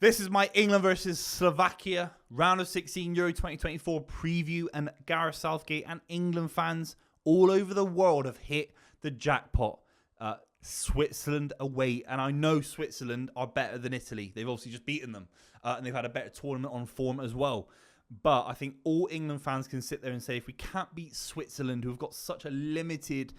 This is my England versus Slovakia round of 16 Euro 2024 preview, and Gareth Southgate and England fans all over the world have hit the jackpot. Switzerland away, and I know Switzerland are better than Italy. They've obviously just beaten them, and they've had a better tournament on form as well. But I think all England fans can sit there and say, if we can't beat Switzerland, who have got such a limited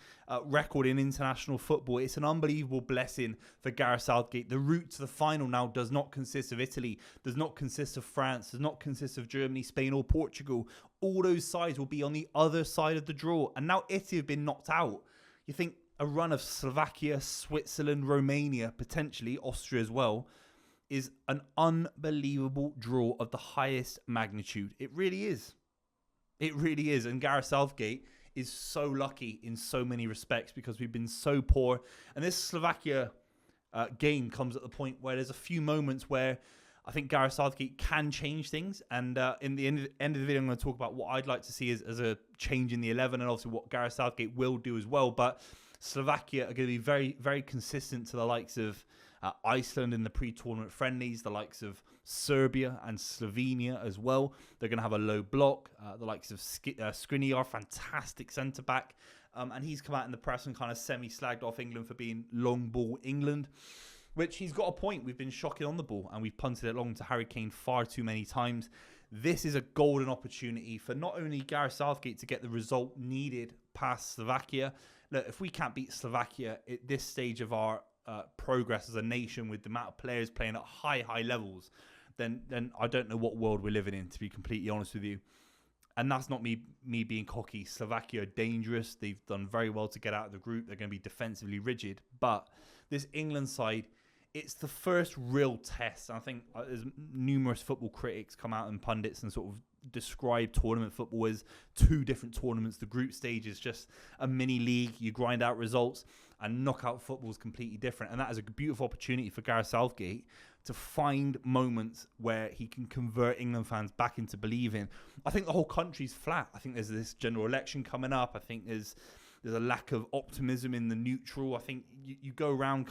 record in international football, it's an unbelievable blessing for Gareth Southgate. The route to the final now does not consist of Italy, does not consist of France, does not consist of Germany, Spain or Portugal. All those sides will be on the other side of the draw. And now Italy have been knocked out. You think a run of Slovakia, Switzerland, Romania, potentially Austria as well, is an unbelievable draw of the highest magnitude. It really is. It really is. And Gareth Southgate is so lucky in so many respects because we've been so poor. And this Slovakia game comes at the point where there's a few moments where I think Gareth Southgate can change things. And in the end of the video, I'm going to talk about what I'd like to see as a change in the 11 and obviously what Gareth Southgate will do as well. But Slovakia are going to be very, very consistent to the likes of Iceland in the pre-tournament friendlies, the likes of Serbia and Slovenia as well. They're going to have a low block. The likes of Skriniar, fantastic centre-back. And he's come out in the press and kind of semi-slagged off England for being long ball England, which he's got a point. We've been shocking on the ball and we've punted it long to Harry Kane far too many times. This is a golden opportunity for not only Gareth Southgate to get the result needed past Slovakia. Look, if we can't beat Slovakia at this stage of our progress as a nation with the amount of players playing at high levels, then I don't know what world we're living in, to be completely honest with you. And that's not me being cocky. Slovakia are dangerous. They've done very well to get out of the group. They're going to be defensively rigid. But this England side, it's the first real test. And I think there's numerous football critics come out and pundits and sort of describe tournament football as two different tournaments. The group stage is just a mini league. You grind out results, and knockout football is completely different. And that is a beautiful opportunity for Gareth Southgate to find moments where he can convert England fans back into believing. I think the whole country's flat. I think there's this general election coming up. I think there's a lack of optimism in the neutral. I think you go around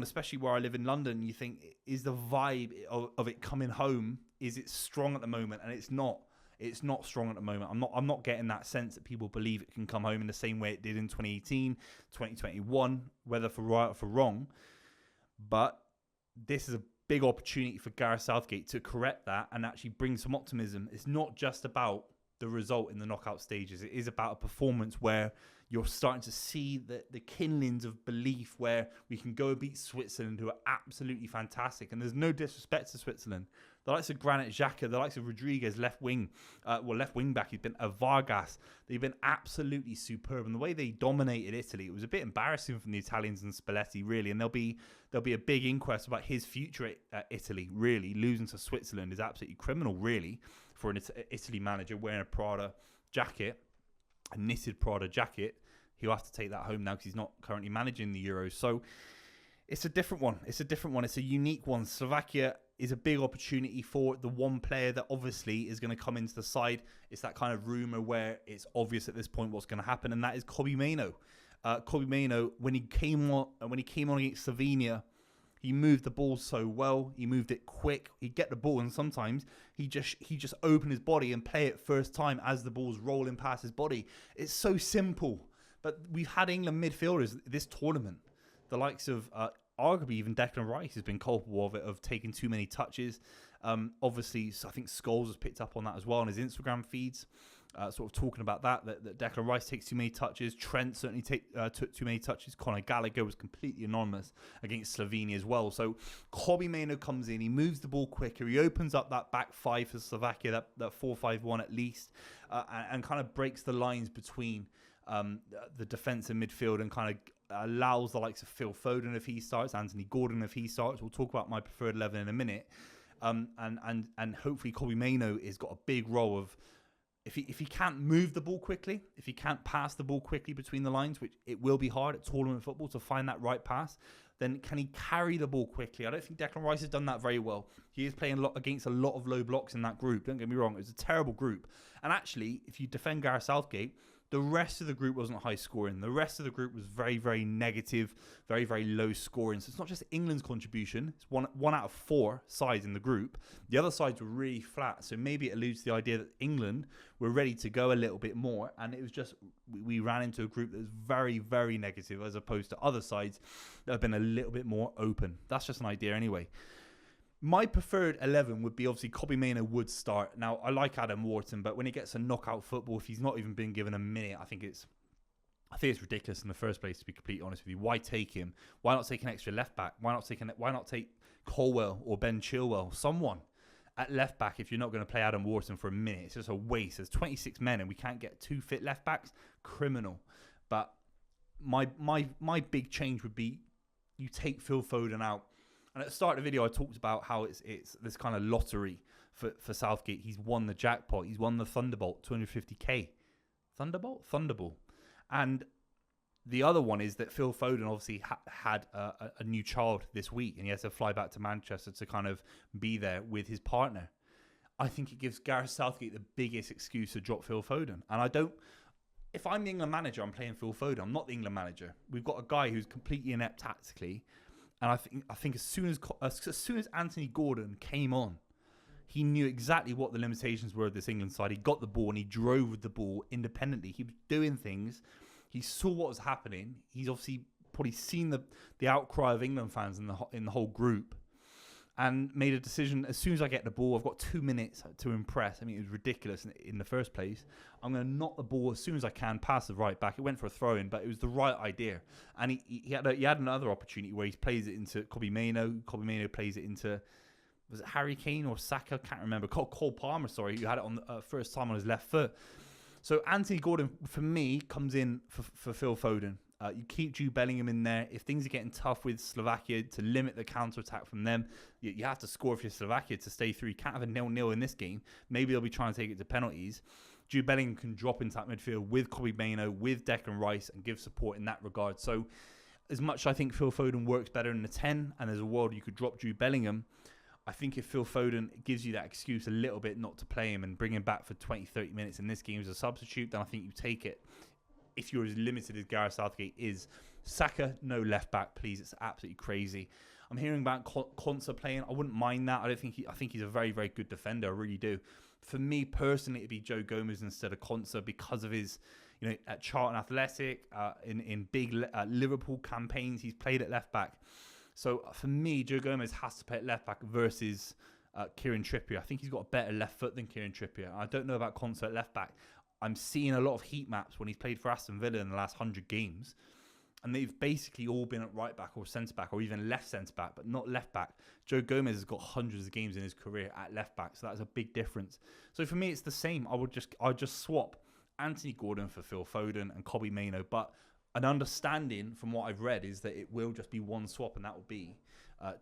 especially where I live in London, you think, is the vibe of it coming home, is it strong at the moment? And it's not. It's not strong at the moment. I'm not getting that sense that people believe it can come home in the same way it did in 2018, 2021, whether for right or for wrong. But this is a big opportunity for Gareth Southgate to correct that and actually bring some optimism. It's not just about the result in the knockout stages. It is about a performance where you're starting to see the kindlings of belief where we can go and beat Switzerland, who are absolutely fantastic. And there's no disrespect to Switzerland. The likes of Granit Xhaka, the likes of Rodriguez, left wing back, he's been a Vargas. They've been absolutely superb. And the way they dominated Italy, it was a bit embarrassing from the Italians and Spalletti, really. And there'll be a big inquest about his future at Italy, really. Losing to Switzerland is absolutely criminal, really, for an Italy manager wearing a Prada jacket, a knitted Prada jacket. He'll have to take that home now because he's not currently managing the Euros. So it's a different one. It's a unique one. Slovakia is a big opportunity for the one player that obviously is going to come into the side. It's that kind of rumour where it's obvious at this point what's going to happen, and that is Kobbie Mainoo. Kobbie Mainoo, when he came on against Slovenia, he moved the ball so well. He moved it quick. He'd get the ball, and sometimes he just open his body and play it first time as the ball's rolling past his body. It's so simple. But we've had England midfielders this tournament, the likes of arguably even Declan Rice has been culpable of taking too many touches. Obviously, I think Scholes has picked up on that as well on his Instagram feeds, sort of talking about that Declan Rice takes too many touches. Trent certainly took too many touches. Conor Gallagher was completely anonymous against Slovenia as well. So Kobbie Mainoo comes in, he moves the ball quicker, he opens up that back five for Slovakia, that 4-5-1 at least, and kind of breaks the lines between the defence and midfield, and kind of allows the likes of Phil Foden if he starts, Anthony Gordon if he starts. We'll talk about my preferred 11 in a minute. And hopefully Kobbie Mainoo has got a big role of, if he can't move the ball quickly, if he can't pass the ball quickly between the lines, which it will be hard at tournament football to find that right pass, then can he carry the ball quickly? I don't think Declan Rice has done that very well. He is playing against a lot of low blocks in that group. Don't get me wrong, it was a terrible group. And actually, if you defend Gareth Southgate, The rest of the group wasn't high scoring. The rest of the group was very, very negative, very, very low scoring. So it's not just England's contribution. It's one out of 4 sides in the group. The other sides were really flat. So maybe it alludes to the idea that England were ready to go a little bit more. And it was just, we ran into a group that was very, very negative as opposed to other sides that have been a little bit more open. That's just an idea anyway. My preferred 11 would be obviously Kobbie Mainoo would start. Now, I like Adam Wharton, but when he gets a knockout football, if he's not even been given a minute, I think it's ridiculous in the first place, to be completely honest with you. Why take him? Why not take an extra left back? Why not take Colwell or Ben Chilwell? Someone at left back if you're not going to play Adam Wharton for a minute. It's just a waste. There's 26 men and we can't get 2 fit left backs. Criminal. But my big change would be you take Phil Foden out. And at the start of the video, I talked about how it's this kind of lottery for Southgate. He's won the jackpot. He's won the Thunderbolt, 250k. Thunderbolt. And the other one is that Phil Foden obviously had a new child this week, and he has to fly back to Manchester to kind of be there with his partner. I think it gives Gareth Southgate the biggest excuse to drop Phil Foden. And if I'm the England manager, I'm playing Phil Foden. I'm not the England manager. We've got a guy who's completely inept tactically. And I think as soon as Anthony Gordon came on, he knew exactly what the limitations were of this England side. He got the ball and he drove with the ball independently. He was doing things. He saw what was happening. He's obviously probably seen the outcry of England fans in the whole group, and made a decision. As soon as I get the ball, I've got 2 minutes to impress. I mean, it was ridiculous in the first place. I'm going to knock the ball as soon as I can past the right back. It went for a throw-in, but it was the right idea. And he had another opportunity where he plays it into Kobbie Mainoo. Kobbie Mainoo plays it into, was it Harry Kane or Saka? Can't remember. Cole Palmer, sorry, who had it on the first time on his left foot. So Anthony Gordon, for me, comes in for Phil Foden. You keep Jude Bellingham in there. If things are getting tough with Slovakia, to limit the counter-attack from them, you have to score if you're Slovakia to stay through. You can't have a 0-0 in this game. Maybe they'll be trying to take it to penalties. Jude Bellingham can drop into that midfield with Kobbie Mainoo, with Declan Rice, and give support in that regard. So as much as I think Phil Foden works better in the 10, and there's a world you could drop Jude Bellingham, I think if Phil Foden gives you that excuse a little bit not to play him and bring him back for 20, 30 minutes in this game as a substitute, then I think you take it. If you're as limited as Gareth Southgate is. Saka, no left back, please. It's absolutely crazy. I'm hearing about Konsa playing. I wouldn't mind that. I think he's a very, very good defender. I really do. For me personally, it'd be Joe Gomez instead of Konsa because of his, at Charlton Athletic, in big Liverpool campaigns, he's played at left back. So for me, Joe Gomez has to play at left back versus Kieran Trippier. I think he's got a better left foot than Kieran Trippier. I don't know about Konsa at left back. I'm seeing a lot of heat maps when he's played for Aston Villa in the last 100 games. And they've basically all been at right back or centre back or even left centre back, but not left back. Joe Gomez has got hundreds of games in his career at left back, so that's a big difference. So for me, it's the same. I'd just swap Anthony Gordon for Phil Foden and Kobbie Mainoo. But an understanding from what I've read is that it will just be one swap, and that will be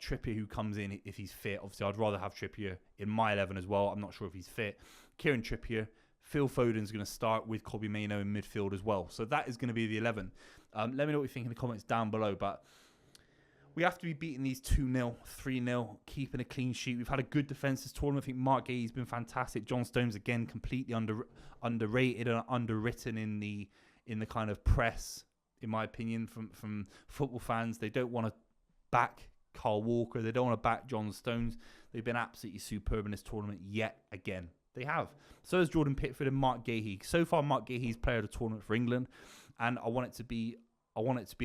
Trippier, who comes in if he's fit. Obviously, I'd rather have Trippier in my 11 as well. I'm not sure if he's fit. Kieran Trippier. Phil Foden's going to start with Kobbie Mainoo in midfield as well. So that is going to be the 11. Let me know what you think in the comments down below. But we have to be beating these 2-0, 3-0, keeping a clean sheet. We've had a good defence this tournament. I think Mark Gay's been fantastic. John Stones, again, completely underrated and underwritten in the kind of press, in my opinion, from football fans. They don't want to back Carl Walker. They don't want to back John Stones. They've been absolutely superb in this tournament yet again. They have. So has Jordan Pickford and Mark Gahey. So far, Mark Gahey's player of the tournament for England, and I want it to be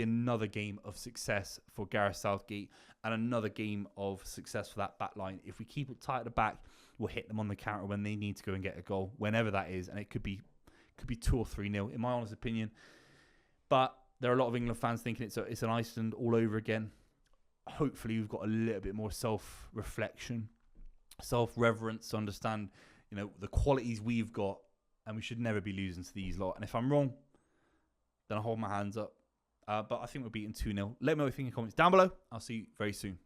another game of success for Gareth Southgate and another game of success for that back line. If we keep it tight at the back, we'll hit them on the counter when they need to go and get a goal, whenever that is, and it could be 2 or 3-0 in my honest opinion. But there are a lot of England fans thinking it's an Iceland all over again. Hopefully, we've got a little bit more self-reflection, self-reverence to understand the qualities we've got, and we should never be losing to these lot. And if I'm wrong, then I'll hold my hands up. But I think we're beating 2-0. Let me know what you think in the comments down below. I'll see you very soon.